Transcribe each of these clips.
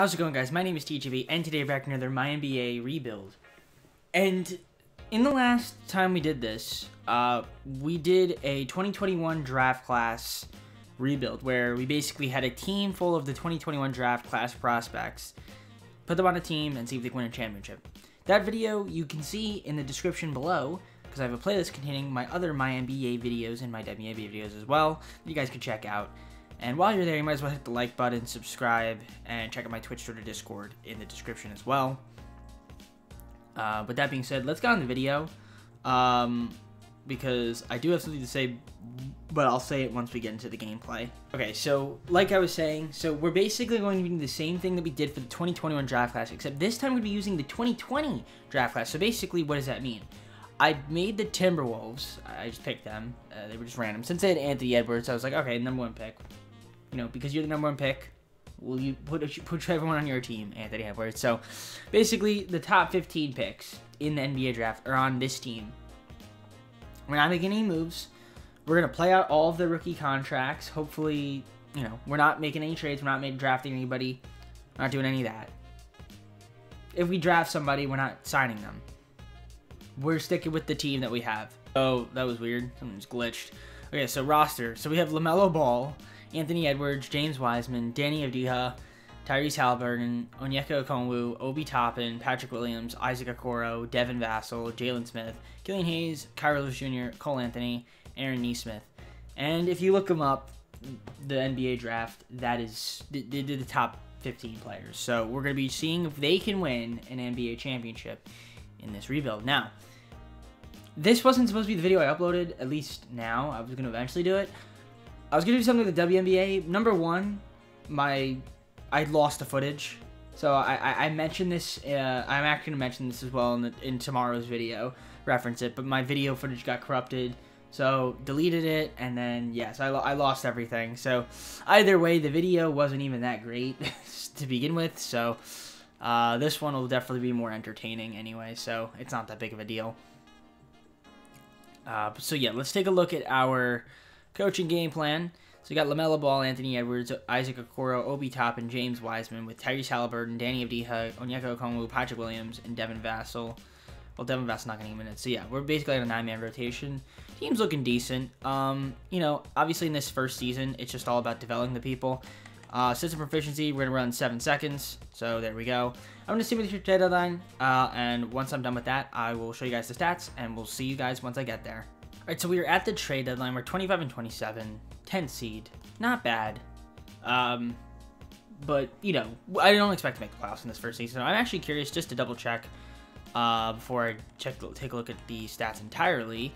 How's it going, guys? My name is TGV, and today we're back to another MyNBA rebuild. And in the last time we did this, we did a 2021 draft class rebuild, where we basically had a team full of the 2021 draft class prospects, put them on a team, and see if they can win a championship. That video you can see in the description below, because I have a playlist containing my other MyNBA videos and my WNBA videos as well, that you guys can check out. And while you're there, you might as well hit the like button, subscribe, and check out my Twitch, Twitter, Discord in the description as well. With that being said, let's get on the video, because I do have something to say, but I'll say it once we get into the gameplay. Okay, so like I was saying, so we're basically going to be doing the same thing that we did for the 2021 draft class, except this time we're going to be using the 2020 draft class. So basically, what does that mean? I made the Timberwolves. I just picked them. They were just random. Since they had Anthony Edwards, I was like, okay, #1 pick. You know, because you're the #1 pick, will you put everyone on your team, Anthony Edwards? So, basically, the top 15 picks in the NBA draft are on this team. We're not making any moves. We're going to play out all of the rookie contracts. Hopefully, you know, we're not making any trades. We're not drafting anybody. We're not doing any of that. If we draft somebody, we're not signing them. We're sticking with the team that we have. Oh, that was weird. Something's glitched. Okay, so roster. So we have LaMelo Ball, Anthony Edwards, James Wiseman, Danny Avdija, Tyrese Halliburton, Onyeka Okongwu, Obi Toppin, Patrick Williams, Isaac Okoro, Devin Vassell, Jalen Smith, Killian Hayes, Kyrie Lewis Jr., Cole Anthony, Aaron Nesmith. And if you look them up, the NBA draft, they did the top 15 players. So we're going to be seeing if they can win an NBA championship in this rebuild. Now, this wasn't supposed to be the video I uploaded, at least now. I was going to eventually do it. I was going to do something with the WNBA. #1, I lost the footage. So I mentioned this. I'm actually going to mention this as well in tomorrow's video. Reference it. But my video footage got corrupted. So deleted it. And then, yes, I lost everything. So either way, the video wasn't even that great to begin with. So this one will definitely be more entertaining anyway. So it's not that big of a deal. So yeah, let's take a look at our coaching game plan. So we got LaMelo Ball, Anthony Edwards, Isaac Okoro, Obi Toppin, James Wiseman, with Tyrese Halliburton, Danny Avdija, Onyeka Okongwu, Patrick Williams, and Devin Vassell. Well, Devin Vassell's not getting minutes. So yeah, we're basically at a 9-man rotation. Team's looking decent. You know, obviously in this first season, it's just all about developing the people. System proficiency, we're going to run 7 seconds. So there we go. I'm going to simulate your trade deadline. And once I'm done with that, I will show you guys the stats. And we'll see you guys once I get there. Alright, so we are at the trade deadline. We're 25 and 27. 10th seed. Not bad. But, you know, I don't expect to make the playoffs in this first season. So I'm actually curious just to double check before I take a look at the stats entirely.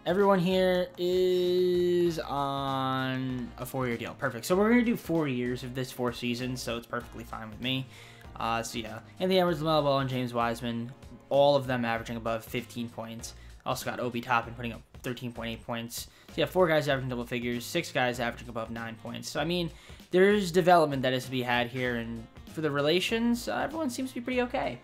Everyone here is on a 4-year deal. Perfect. So we're going to do 4 years of this 4 seasons, so it's perfectly fine with me. So yeah, Anthony Edwards, LaMelo Ball, and James Wiseman, all of them averaging above 15 points. Also got Obi Toppin putting up 13.8 points. So yeah, 4 guys averaging double figures, 6 guys averaging above 9 points. So I mean, there's development that is to be had here, and for the relations, everyone seems to be pretty okay.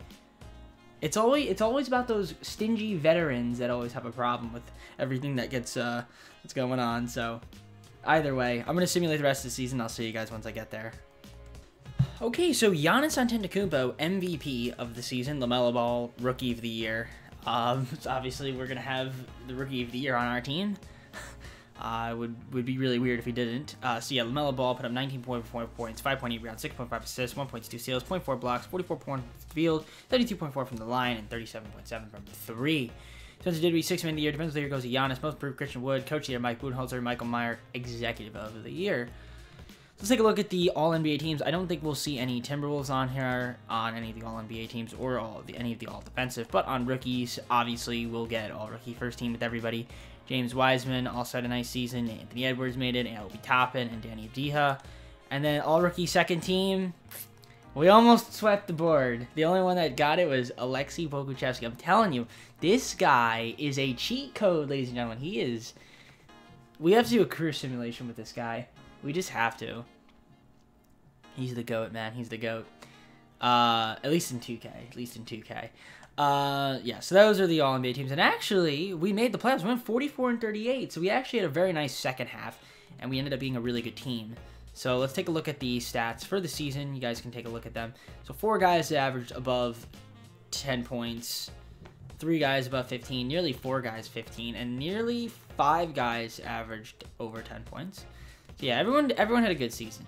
It's always about those stingy veterans that always have a problem with everything that gets that's going on. So either way, I'm gonna simulate the rest of the season. I'll see you guys once I get there. Okay, so Giannis Antetokounmpo, MVP of the season, LaMelo Ball, Rookie of the Year. So obviously, we're going to have the Rookie of the Year on our team. Would be really weird if he didn't. So yeah, LaMelo Ball put up 19.4 points, 5.8 rebounds, 6.5 assists, 1.2 steals, 0.4 blocks, 44 points from the field, 32.4 from the line, and 37.7 from 3. Spencer Dinwiddie, 6th man of the year. Defensive player goes to Giannis. Most improved, Christian Wood. Coach of the year, Mike Budenholzer. Michael Meyer, Executive of the Year. Let's take a look at the All-NBA teams. I don't think we'll see any Timberwolves on here, on any of the All-NBA teams, or any of the All-Defensive. But on rookies, obviously, we'll get All-Rookie first team with everybody. James Wiseman also had a nice season. Anthony Edwards made it, and Obi Toppin, and Danny Avdija. And then All-Rookie second team, we almost swept the board. The only one that got it was Alexei Pokuchevsky. I'm telling you, this guy is a cheat code, ladies and gentlemen. He is. We have to do a career simulation with this guy. We just have to. He's the GOAT, man. He's the GOAT. At least in 2K. At least in 2K. Yeah, so those are the All-NBA teams. And actually, we made the playoffs. We went 44 and 38. So we actually had a very nice second half. And we ended up being a really good team. So let's take a look at the stats for the season. You guys can take a look at them. So 4 guys averaged above 10 points, 3 guys above 15, nearly 4 guys 15, and nearly 5 guys averaged over 10 points. So yeah, everyone had a good season.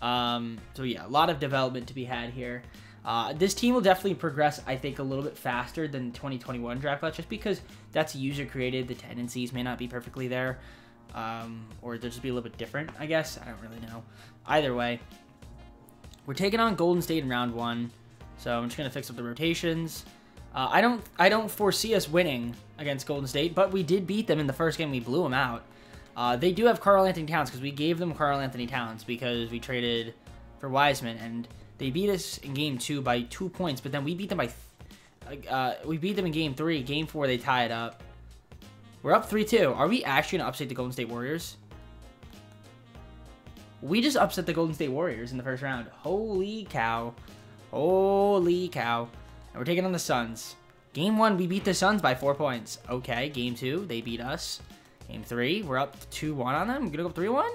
So yeah, a lot of development to be had here. This team will definitely progress, I think, a little bit faster than 2021 draft class, just because that's user created. The tendencies may not be perfectly there, or they'll just be a little bit different, I guess. I don't really know. Either way, we're taking on Golden State in round 1, so I'm just gonna fix up the rotations. I don't foresee us winning against Golden State, but we did beat them in the first game. We blew them out. They do have Karl-Anthony Towns, because we gave them Karl-Anthony Towns because we traded for Wiseman, and they beat us in game 2 by 2 points, but then we beat them by we beat them in game 3. Game 4 they tie it up. We're up 3-2. Are we actually gonna upset the Golden State Warriors? We just upset the Golden State Warriors in the first round. Holy cow. Holy cow. And we're taking on the Suns. Game 1 we beat the Suns by 4 points. Okay, game 2 they beat us. Game 3 we're up 2-1 on them. We're gonna go 3-1?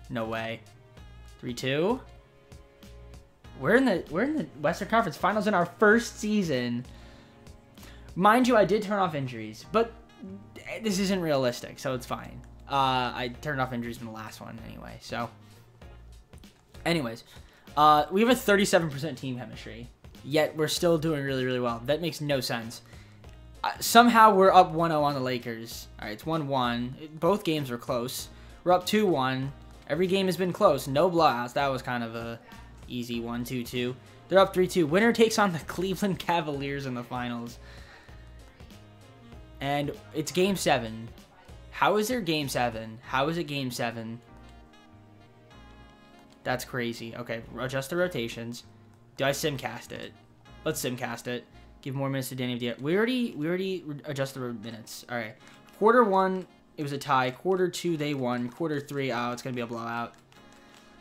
No way. 3-2. We're in the Western Conference Finals in our first season. Mind you, I did turn off injuries, but this isn't realistic, so it's fine. I turned off injuries in the last one anyway. So, anyways, we have a 37% team chemistry, yet we're still doing really, really well. That makes no sense. Somehow we're up 1-0 on the Lakers. All right, it's 1-1. Both games were close. We're up 2-1. Every game has been close. No blowouts. That was kind of a easy 1-2-2. They're up 3-2. Winner takes on the Cleveland Cavaliers in the finals. And it's game 7. How is there game 7? How is it game 7? That's crazy. Okay, adjust the rotations. Do I simcast it? Let's simcast it. Give more minutes to Danny Avdija. We already adjusted the minutes. All right. Quarter 1, it was a tie. Quarter 2, they won. Quarter 3, oh, it's going to be a blowout.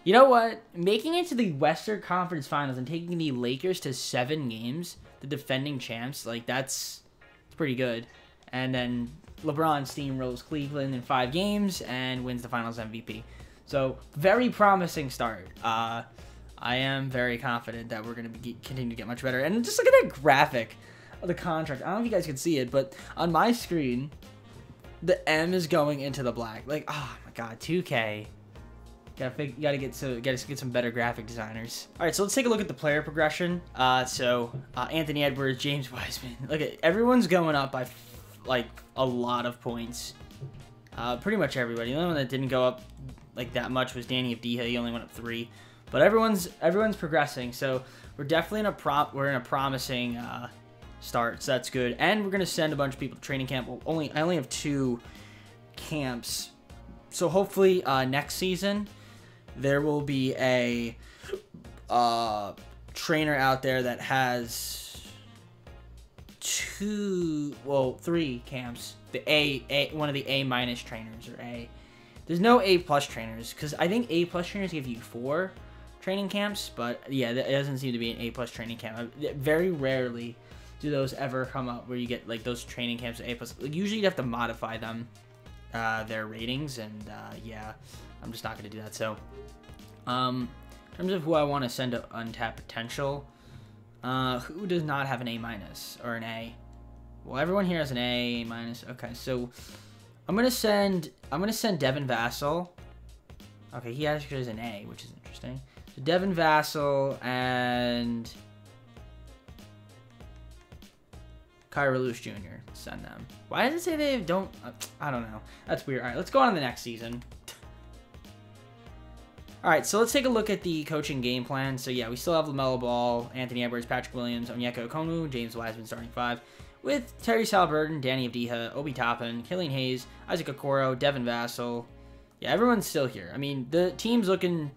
You know what? Making it to the Western Conference Finals and taking the Lakers to 7 games, the defending champs, like, it's pretty good. And then LeBron steamrolls Cleveland in 5 games and wins the Finals MVP. So, very promising start. I am very confident that we're going to continue to get much better. And just look at that graphic of the contract. I don't know if you guys can see it, but on my screen, the M is going into the black. Like, oh my God, 2K. Gotta get some better graphic designers. All right, so let's take a look at the player progression. Anthony Edwards, James Wiseman. Look at everyone's going up by like a lot of points. Pretty much everybody. The only one that didn't go up like that much was Danny Avdija. He only went up 3. But everyone's progressing. So we're definitely in a promising start. So that's good. And we're gonna send a bunch of people to training camp. Well, I only have 2 camps. So hopefully next season there will be a trainer out there that has 3 camps. One of the A- trainers or A. There's no A+ trainers because I think A+ trainers give you 4 training camps, but yeah, it doesn't seem to be an A+ training camp. Very rarely do those ever come up where you get like those training camps at A+. Like, usually you have to modify them. Their ratings, and yeah, I'm just not going to do that. So in terms of who I want to send to Untapped Potential, who does not have an A- or an A? Well, everyone here has an A-. Okay, so I'm gonna send Devin Vassell. Okay, he actually has an A, which is interesting. So Devin Vassell and Kyra Lewis Jr. Send them. Why does it say they don't? I don't know. That's weird. All right, let's go on to the next season. All right, so let's take a look at the coaching game plan. So yeah, we still have LaMelo Ball, Anthony Edwards, Patrick Williams, Onyeka Okongwu, James Wiseman starting 5, with Terry Halliburton, Danny Avdija, Obi Toppin, Killian Hayes, Isaac Okoro, Devin Vassell. Yeah, everyone's still here. I mean, the team's looking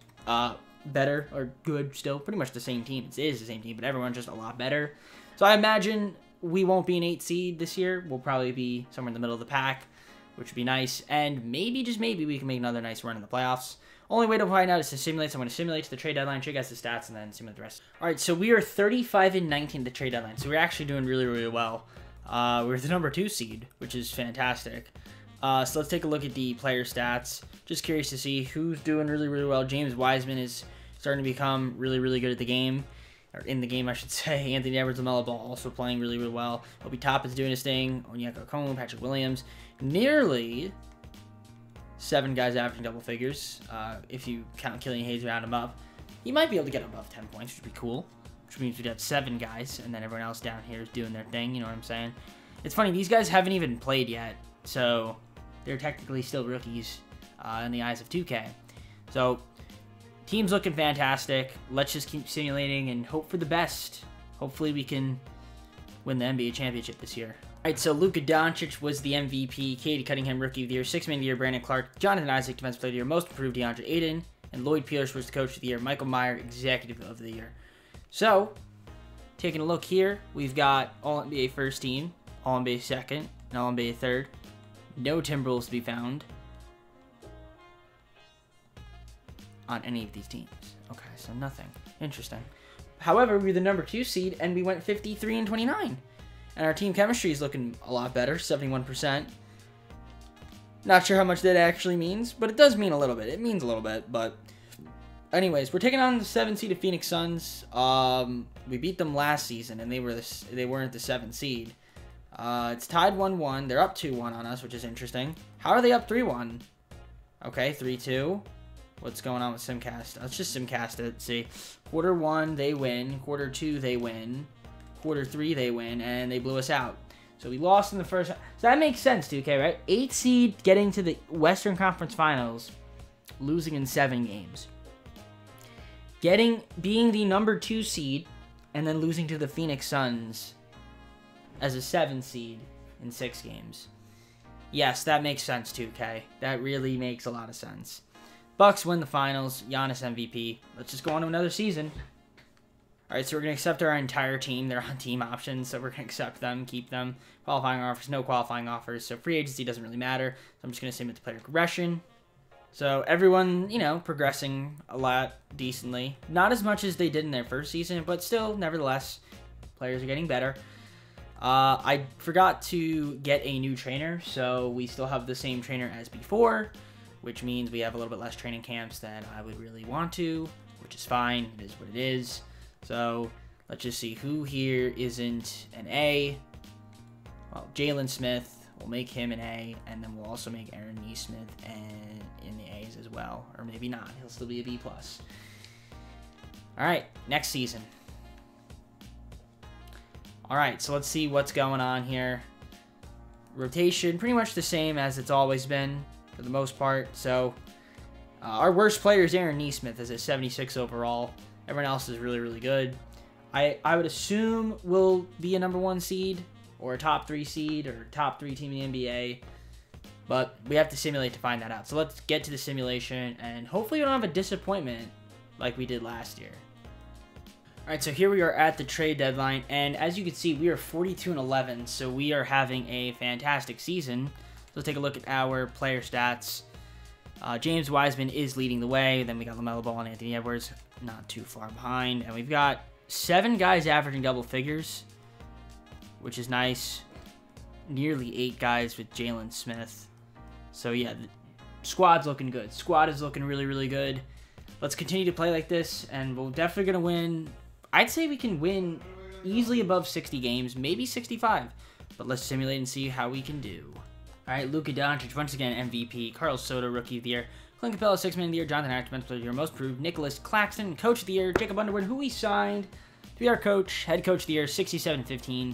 better or good still. Pretty much the same team. It is the same team, but everyone's just a lot better. So I imagine we won't be an 8 seed this year. We'll probably be somewhere in the middle of the pack, which would be nice. And maybe, just maybe, we can make another nice run in the playoffs. Only way to find out is to simulate. So I'm going to simulate to the trade deadline, show you guys the stats, and then simulate the rest. All right, so we are 35-19 at the trade deadline. So we're actually doing really, really well. We're the number 2 seed, which is fantastic. So let's take a look at the player stats. Just curious to see who's doing really, really well. James Wiseman is starting to become really, really good at the game. Or in the game, I should say. Anthony Edwards, LaMelo Ball also playing really, really well. Obi Toppin's doing his thing. Onyeka Okongwu, Patrick Williams. Nearly 7 guys averaging double figures. If you count Killian Hayes, round him up. He might be able to get above 10 points, which would be cool. Which means we'd have 7 guys, and then everyone else down here is doing their thing. You know what I'm saying? It's funny, these guys haven't even played yet. So they're technically still rookies in the eyes of 2K. So team's looking fantastic. Let's just keep simulating and hope for the best. Hopefully we can win the NBA championship this year. All right, so Luka Doncic was the MVP, Katie Cunningham Rookie of the Year, Sixth Man of the Year, Brandon Clark, Jonathan Isaac Defensive Player of the Year, Most Improved DeAndre Ayton, and Lloyd Pierce was the Coach of the Year, Michael Meyer Executive of the Year. So, taking a look here, we've got All-NBA First Team, All-NBA Second, and All-NBA Third. No Timberwolves to be found on any of these teams. Okay, so nothing. Interesting. However, we were the number 2 seed, and we went 53-29. And our team chemistry is looking a lot better, 71%. Not sure how much that actually means, but it does mean a little bit. It means a little bit, but anyways, we're taking on the 7 seed of Phoenix Suns. We beat them last season, and they weren't the 7 seed. It's tied 1-1. They're up 2-1 on us, which is interesting. How are they up 3-1? Okay, 3-2. What's going on with Simcast? Let's just Simcast it. See, quarter 1 they win, quarter 2 they win, quarter 3 they win, and they blew us out. So we lost in the first. So that makes sense, 2K, right? 8 seed getting to the Western Conference Finals, losing in 7 games. Being the number 2 seed, and then losing to the Phoenix Suns as a 7 seed in 6 games. Yes, that makes sense, 2K. That really makes a lot of sense. Bucks win the finals. Giannis MVP. Let's just go on to another season. All right, so we're going to accept our entire team. They're on team options, so we're going to accept them, keep them. Qualifying offers, no qualifying offers. So free agency doesn't really matter. So I'm just going to simulate the player progression. So everyone, you know, progressing a lot decently. Not as much as they did in their first season, but still, nevertheless, players are getting better. I forgot to get a new trainer, so we still have the same trainer as before, which means we have a little bit less training camps than I would really want to, which is fine. It is what it is. So let's just see who here isn't an A. Well, Jalen Smith, we'll make him an A, and then we'll also make Aaron Nesmith in the A's as well. Or maybe not. He'll still be a B+. All right, next season. All right, so let's see what's going on here. Rotation, pretty much the same as it's always been for the most part. So our worst player is Aaron Nesmith, as a 76 overall. Everyone else is really, really good. I would assume we'll be a number 1 seed or a top 3 seed or top 3 team in the NBA. But we have to simulate to find that out. So let's get to the simulation, and hopefully we don't have a disappointment like we did last year. All right, so here we are at the trade deadline, and as you can see, we are 42-11, so we are having a fantastic season. So let's take a look at our player stats. James Wiseman is leading the way. Then we got LaMelo Ball and Anthony Edwards, not too far behind. And we've got 7 guys averaging double figures, which is nice. Nearly 8 guys with Jalen Smith. So yeah, the squad's looking good. Squad is looking really, really good. Let's continue to play like this, and we're definitely going to win. I'd say we can win easily above 60 games, maybe 65. But let's simulate and see how we can do. All right, Luka Doncic, once again, MVP. Carl Soto, Rookie of the Year. Clint Capella, 6th Man of the Year. Jonathan Isaac, Defensive Player of the Year. Most Improved. Nicholas Claxton, Coach of the Year. Jacob Underwood, who we signed to be our coach. Head Coach of the Year, 67-15.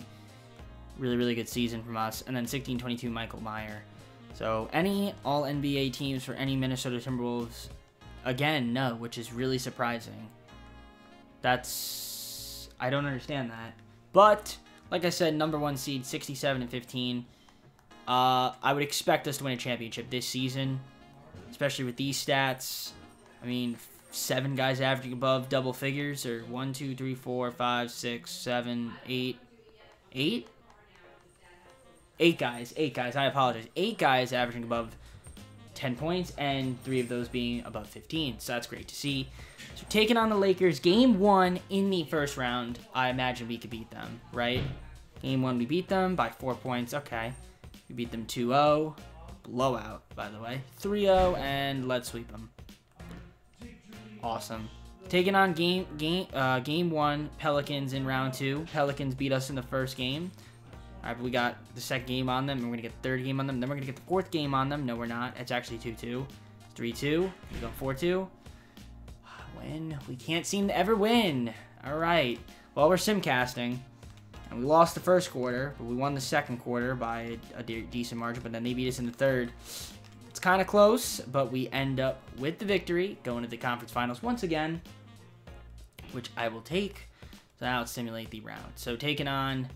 Really, really good season from us. And then 16-22, Michael Meyer. So any All-NBA teams for any Minnesota Timberwolves? Again, no, which is really surprising. I don't understand that. But, like I said, number 1 seed, 67-15. I would expect us to win a championship this season, especially with these stats. I mean, 7 guys averaging above double figures, or 1, 2, 3, 4, 5, 6, 7, 8. 8? 8 guys. 8 guys. I apologize. 8 guys averaging above 10 points, and 3 of those being above 15. So that's great to see. So taking on the Lakers, game 1 in the first round, I imagine we could beat them, right? Game 1, we beat them by 4 points. Okay. We beat them 2-0. blowout, by the way. 3-0, and let's sweep them. Awesome. Taking on game 1, Pelicans in round 2. Pelicans beat us in the first game. All right, but we got the second game on them, and we're going to get the third game on them. Then we're going to get the fourth game on them. No, we're not. It's actually 2-2. 3-2. We go 4-2. Win. We can't seem to ever win. All right. Well, we're simcasting. And we lost the first quarter, but we won the second quarter by a decent margin, but then they beat us in the third. It's kind of close, but we end up with the victory, going to the conference finals once again, which I will take. So now let's simulate the round. So taking on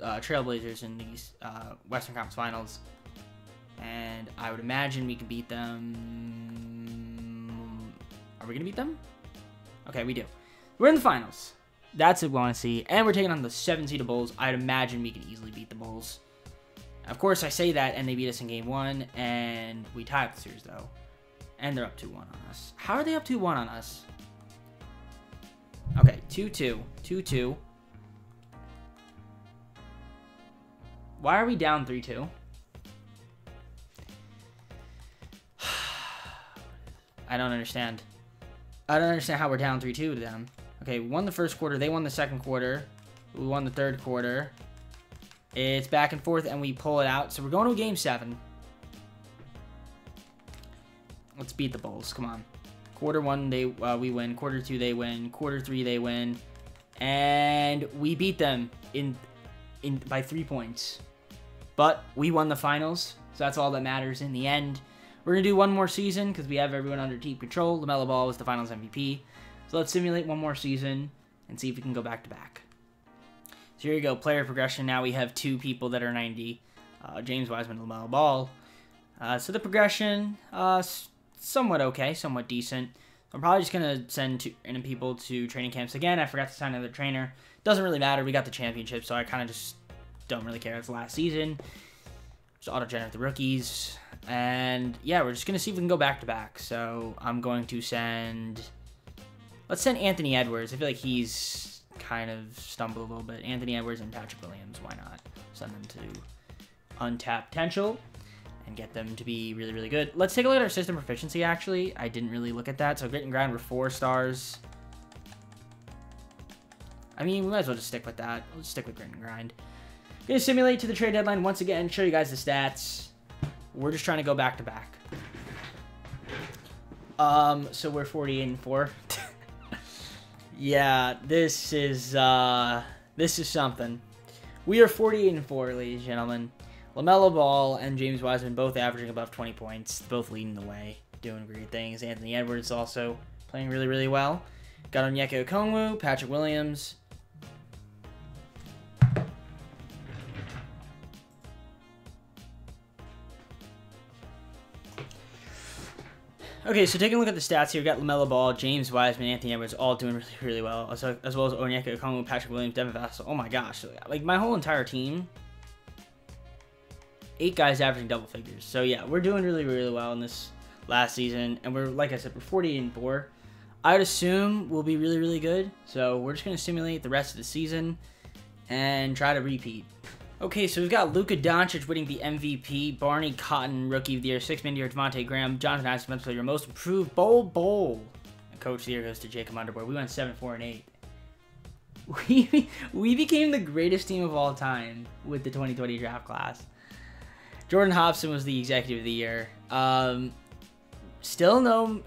Trailblazers in these Western Conference Finals, and I would imagine we can beat them. Are we going to beat them? Okay, we do. We're in the finals. That's what we want to see. And we're taking on the 7-seed Bulls. I'd imagine we can easily beat the Bulls. Of course, I say that, and they beat us in game 1, and we tie up the series, though. And they're up 2-1 on us. How are they up 2-1 on us? Okay, 2-2. 2-2. Why are we down 3-2? I don't understand. I don't understand how we're down 3-2 to them. Okay, we won the first quarter. They won the second quarter. We won the third quarter. It's back and forth, and we pull it out. So we're going to a game 7. Let's beat the Bulls. Come on. Quarter 1, we win. Quarter 2, they win. Quarter 3, they win. And we beat them by 3 points. But we won the finals, so that's all that matters in the end. We're going to do one more season because we have everyone under team control. LaMelo Ball was the finals MVP. So let's simulate one more season and see if we can go back-to-back. So here you go, player progression. Now we have 2 people that are 90. James Wiseman and LaMelo Ball. So the progression, somewhat okay, somewhat decent. I'm probably just going to send random people to training camps again. I forgot to sign another trainer. Doesn't really matter. We got the championship, so I kind of just don't really care. It's the last season. Just auto-generate the rookies. And yeah, we're just going to see if we can go back-to-back. So I'm going to send... Let's send Anthony Edwards. I feel like he's kind of stumbled a little bit. Anthony Edwards and Patrick Williams. Why not? Send them to untapped potential and get them to be really, really good. Let's take a look at our system proficiency, actually. I didn't really look at that. So grit and grind, we're 4 stars. I mean, we might as well just stick with that. We'll just stick with grit and grind. Gonna simulate to the trade deadline once again. Show you guys the stats. We're just trying to go back-to-back. So we're 48-4. Yeah, this is something. We are 48-4, ladies and gentlemen. LaMelo Ball and James Wiseman both averaging above 20 points, both leading the way, doing great things. Anthony Edwards also playing really, really well. Got Onyeka Okongwu, Patrick Williams. Okay, so taking a look at the stats here, we got LaMelo Ball, James Wiseman, Anthony Edwards, all doing really, really well, as well as Onyeka Okongwu, Patrick Williams, Devin Vassell. Oh my gosh, like my whole entire team, 8 guys averaging double figures. So yeah, we're doing really, really well in this last season, and we're, like I said, we're 48-4. I would assume we'll be really, really good. So we're just gonna simulate the rest of the season and try to repeat. Okay, so we've got Luka Doncic winning the MVP, Barney Cotton, Rookie of the Year, 6-Man of the Year, Devontae Graham, Jonathan Isaac, Defensive Player, Most Improved, Bowl. And Coach of the Year goes to Jacob Underboard. We went 7-4-8. We became the greatest team of all time with the 2020 draft class. Jordan Hobson was the Executive of the Year. Still no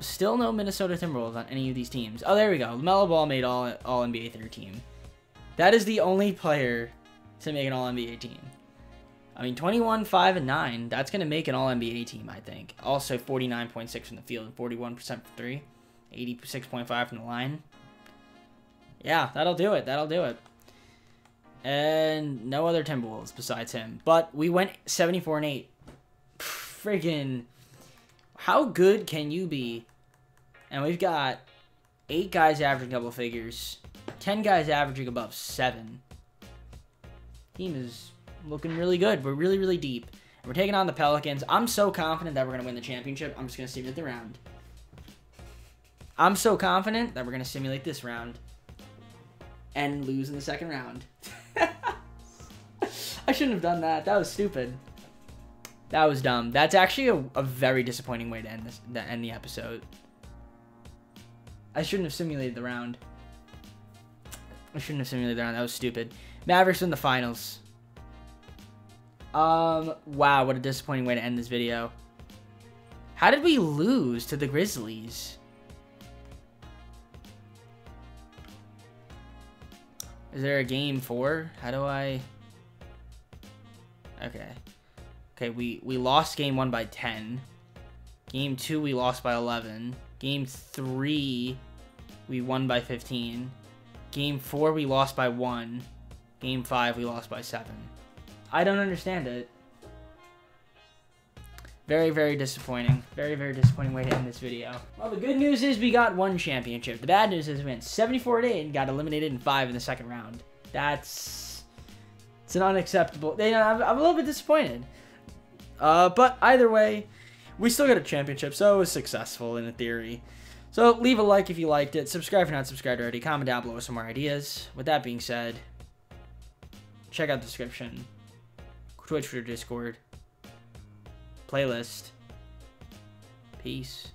Minnesota Timberwolves on any of these teams. Oh, there we go. LaMelo Ball made all NBA third team. That is the only player to make an All-NBA team. I mean, 21, 5, and 9. That's going to make an All-NBA team, I think. Also, 49.6 from the field and 41% from 3. 86.5 from the line. Yeah, that'll do it. That'll do it. And no other Timberwolves besides him. But we went 74-8. Friggin'. How good can you be? And we've got 8 guys averaging double figures. 10 guys averaging above 7. Team is looking really good. We're really, really deep. We're taking on the Pelicans. I'm so confident that we're going to win the championship. I'm just going to simulate the round. I'm so confident that we're going to simulate this round and lose in the second round. I shouldn't have done that. That was stupid. That was dumb. That's actually a very disappointing way to end the episode. I shouldn't have simulated the round. That was stupid. Mavericks win the finals. Wow, what a disappointing way to end this video. How did we lose to the Grizzlies? Is there a game 4? How do I... Okay, we lost game 1 by 10. Game 2, we lost by 11. Game 3, we won by 15. Game 4, we lost by 1. Game 5, we lost by 7. I don't understand it. Very, very disappointing. Very, very disappointing way to end this video. Well, the good news is we got 1 championship. The bad news is we went 74-8 and got eliminated in 5 in the second round. It's an unacceptable... I'm a little bit disappointed. But either way, we still got a championship, so it was successful in theory. So leave a like if you liked it. Subscribe if you're not subscribed already. Comment down below with some more ideas. With that being said, check out the description. Twitch, Twitter, Discord, playlist. Peace.